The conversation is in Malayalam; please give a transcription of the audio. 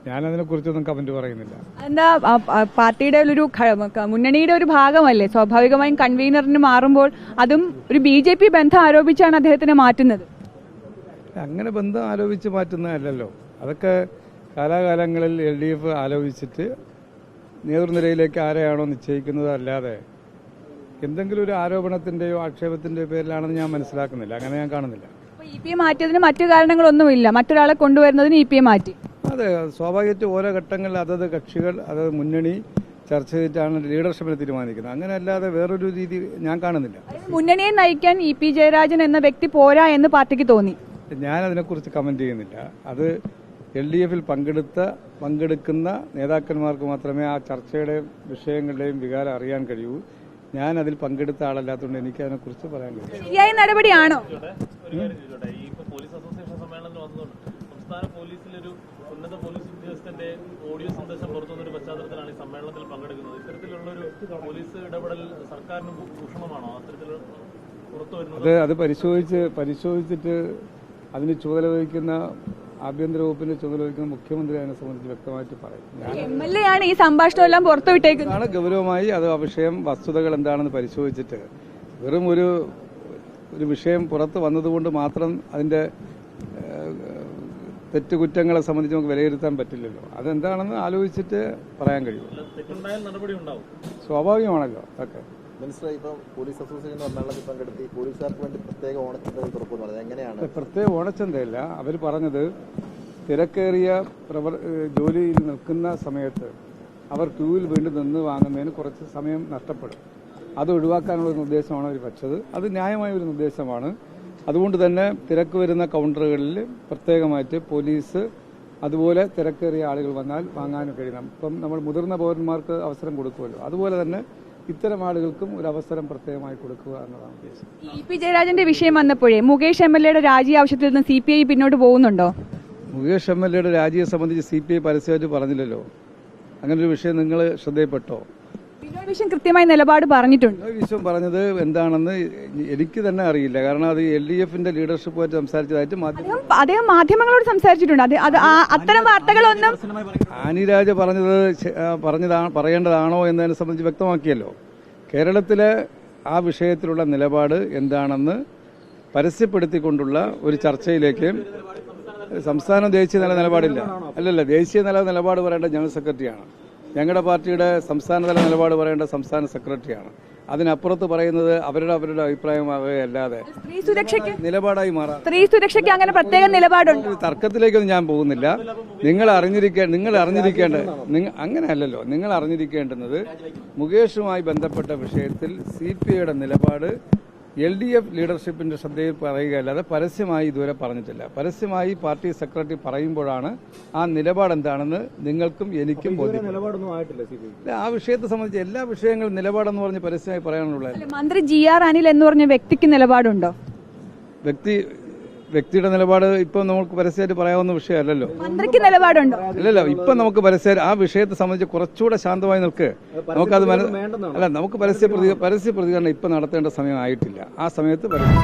ഞാനതിനെക്കുറിച്ചൊന്നും കമന്റ് പറയുന്നില്ല. എന്താ പാർട്ടിയുടെ ഒരു മുന്നണിയുടെ ഒരു ഭാഗമല്ലേ, സ്വാഭാവികമായും കൺവീനറിന് മാറുമ്പോൾ അതും ഒരു BJP ബന്ധം ആരോപിച്ചാണ് അദ്ദേഹത്തിനെ മാറ്റുന്നത്. അങ്ങനെ ബന്ധം ആലോചിച്ച് മാറ്റുന്നതല്ലല്ലോ, അതൊക്കെ കാലാകാലങ്ങളിൽ LDF ആലോചിച്ചിട്ട് നേതൃനിരയിലേക്ക് ആരെയാണോ നിശ്ചയിക്കുന്നത്, അല്ലാതെ എന്തെങ്കിലും ഒരു ആരോപണത്തിന്റെയോ ആക്ഷേപത്തിന്റെയോ പേരിലാണെന്ന് ഞാൻ മനസ്സിലാക്കുന്നില്ല. അങ്ങനെ ഞാൻ കാണുന്നില്ല. EP മാറ്റിയതിന് മറ്റു കാരണങ്ങളൊന്നുമില്ല, മറ്റൊരാളെ കൊണ്ടുവരുന്നതിന് EP മാറ്റി. അതെ, സ്വാഭാവികമായിട്ട് ഓരോ ഘട്ടങ്ങളിൽ അതത് കക്ഷികൾ അതത് മുന്നണി ചർച്ച ചെയ്തിട്ടാണ് ലീഡർഷിപ്പിനെ തീരുമാനിക്കുന്നത്. അങ്ങനെ അല്ലാതെ വേറൊരു രീതി ഞാൻ കാണുന്നില്ല. മുന്നണിയെ നയിക്കാൻ EP ജയരാജൻ എന്ന വ്യക്തി പോരാ എന്ന് പാർട്ടിക്ക് തോന്നി. ഞാൻ അതിനെക്കുറിച്ച് കമന്റ് ചെയ്യുന്നില്ല. അത് LDFിൽ പങ്കെടുക്കുന്ന നേതാക്കന്മാർക്ക് മാത്രമേ ആ ചർച്ചയുടെ വിഷയങ്ങളുടെയും വികാരം അറിയാൻ കഴിയൂ. ഞാൻ അതിൽ പങ്കെടുത്ത ആളല്ലാത്തതുകൊണ്ട് എനിക്ക് അതിനെക്കുറിച്ച് പറയാൻ കഴിയും. ശരിയായ നടപടിയാണോ? സംസ്ഥാന പോലീസിലൊരു ഉന്നത പോലീസ് ഉദ്യോഗസ്ഥന്റെ ഓഡിയോ സന്ദേശം പുറത്തുവന്നൊരു പശ്ചാത്തലത്തിലാണ് ഈ സമ്മേളനത്തിൽ പങ്കെടുക്കുന്നത്. ഇത്തരത്തിലുള്ളൊരു പോലീസ് ഇടപെടൽ സർക്കാരിന് ഭൂഷണമാണോ? അത്തരത്തിൽ പുറത്തു വരുന്നത് അത് പരിശോധിച്ചിട്ട് അതിന് ചുമതല വഹിക്കുന്ന ആഭ്യന്തര വകുപ്പിന്റെ ചുമതല വഹിക്കുന്ന മുഖ്യമന്ത്രി അതിനെ സംബന്ധിച്ച് വ്യക്തമായിട്ട് പറയും. MLA ആണ് ഈ സംഭാഷണം എല്ലാം പുറത്തുവിട്ടേക്കുന്നത്. ഗൗരവമായി അത് ആ വിഷയം വസ്തുതകൾ എന്താണെന്ന് പരിശോധിച്ചിട്ട് വെറും ഒരു വിഷയം പുറത്ത് വന്നതുകൊണ്ട് മാത്രം അതിന്റെ തെറ്റുകുറ്റങ്ങളെ സംബന്ധിച്ച് നമുക്ക് വിലയിരുത്താൻ പറ്റില്ലല്ലോ. അതെന്താണെന്ന് ആലോചിച്ചിട്ട് പറയാൻ കഴിയും. സ്വാഭാവികമാണല്ലോ അതൊക്കെ. മിനിസ്റ്റർ, ഇപ്പം പോലീസ് അസോസിയേഷൻ സമ്മേളനത്തിൽ പങ്കെടുത്തി പോലീസുകാർക്ക് വേണ്ടി പ്രത്യേക ഓണച്ചന്ത തുറക്കുന്നത് എങ്ങനെയാണ്? പ്രത്യേക ഓണച്ചന്തയല്ല, അവർ പറഞ്ഞത് തിരക്കേറിയ ജോലിയിൽ നിൽക്കുന്ന സമയത്ത് അവർ ക്യൂവിൽ വീണ്ടും നിന്ന് വാങ്ങുന്നതിന് കുറച്ച് സമയം നഷ്ടപ്പെടും. അത് ഒഴിവാക്കാനുള്ള ഒരു നിർദ്ദേശമാണ് അവർ വച്ചത്. അത് ന്യായമായ ഒരു നിർദ്ദേശമാണ്. അതുകൊണ്ട് തന്നെ തിരക്ക് വരുന്ന കൗണ്ടറുകളിൽ പ്രത്യേകമായിട്ട് പോലീസ് അതുപോലെ തിരക്കേറിയ ആളുകൾ വന്നാൽ വാങ്ങാനും കഴിയണം. ഇപ്പം നമ്മൾ മുതിർന്ന പൗരന്മാർക്ക് അവസരം കൊടുക്കുമല്ലോ, അതുപോലെ തന്നെ ഇത്തരം ആളുകൾക്കും ഒരു അവസരം പ്രത്യേകമായി കൊടുക്കുക എന്നതാണ് ഉദ്ദേശം. EP ജയരാജന്റെ വിഷയം വന്നപ്പോഴേ മുകേഷ് MLAയുടെ രാജി ആവശ്യത്തിൽ നിന്ന് CPI പിന്നോട്ട് പോകുന്നുണ്ടോ? മുകേഷ് MLAയുടെ രാജിയെ സംബന്ധിച്ച് CPI പരസ്യമായിട്ട് പറഞ്ഞില്ലല്ലോ. അങ്ങനൊരു വിഷയം നിങ്ങൾ ശ്രദ്ധയിൽപ്പെട്ടോ? വിഷയം കൃത്യമായി നിലപാട് പറഞ്ഞിട്ടുണ്ട്. വിഷയം പറഞ്ഞത് എന്താണെന്ന് എനിക്ക് തന്നെ അറിയില്ല. കാരണം അത് LDFന്റെ ലീഡർഷിപ്പുമായിട്ട് സംസാരിച്ചതായിട്ട് അദ്ദേഹം മാധ്യമങ്ങളോട് സംസാരിച്ചിട്ടുണ്ട്. അത്തരം വാർത്തകളൊന്നും ആനിരാജ പറയേണ്ടതാണോ എന്നതിനെ സംബന്ധിച്ച് വ്യക്തമാക്കിയല്ലോ. കേരളത്തിലെ ആ വിഷയത്തിലുള്ള നിലപാട് എന്താണെന്ന് പരസ്യപ്പെടുത്തിക്കൊണ്ടുള്ള ഒരു ചർച്ചയിലേക്ക് സംസ്ഥാന ദേശീയ നിലപാടില്ല. അല്ലല്ല, ദേശീയ നിലപാട് പറയേണ്ട ജനറൽ സെക്രട്ടറിയാണ്. ഞങ്ങളുടെ പാർട്ടിയുടെ സംസ്ഥാനതല നിലപാട് പറയേണ്ട സംസ്ഥാന സെക്രട്ടറിയാണ്. അതിനപ്പുറത്ത് പറയുന്നത് അവരുടെ അഭിപ്രായമാവുകയല്ലാതെ നിലപാടായി മാറാം. സ്ത്രീ സുരക്ഷയ്ക്ക് അങ്ങനെ പ്രത്യേക നിലപാടുണ്ട്. തർക്കത്തിലേക്കൊന്നും ഞാൻ പോകുന്നില്ല. നിങ്ങൾ അറിഞ്ഞിരിക്കേണ്ടത് അങ്ങനെയല്ലല്ലോ. നിങ്ങൾ അറിഞ്ഞിരിക്കേണ്ടുന്നത് മുകേഷുമായി ബന്ധപ്പെട്ട വിഷയത്തിൽ CPIയുടെ നിലപാട് LDF ലീഡർഷിപ്പിന്റെ ശ്രദ്ധയിൽ പറയുകയല്ലാതെ പരസ്യമായി ഇതുവരെ പറഞ്ഞിട്ടില്ല. പരസ്യമായി പാർട്ടി സെക്രട്ടറി പറയുമ്പോഴാണ് ആ നിലപാട് എന്താണെന്ന് നിങ്ങൾക്കും എനിക്കും ബോധ്യം. ആ വിഷയത്തെ സംബന്ധിച്ച് എല്ലാ വിഷയങ്ങളും നിലപാടെന്ന് പറഞ്ഞ് പരസ്യമായി പറയാനുള്ളത്. മന്ത്രി GR അനിൽ എന്ന് പറഞ്ഞ വ്യക്തിക്ക് നിലപാടുണ്ടോ? വ്യക്തിയുടെ നിലപാട് ഇപ്പൊ നമുക്ക് പരസ്യമായിട്ട് പറയാവുന്ന വിഷയമല്ലല്ലോ. മന്ത്രിക്ക് നിലപാടുണ്ടോ? അല്ലല്ലോ, ഇപ്പൊ നമുക്ക് പരസ്യം ആ വിഷയത്തെ സംബന്ധിച്ച് കുറച്ചുകൂടെ ശാന്തമായി നിൽക്ക്. നമുക്കത് നമുക്ക് പരസ്യ പ്രതികരണം ഇപ്പൊ നടത്തേണ്ട സമയമായിട്ടില്ല. ആ സമയത്ത് പരസ്യം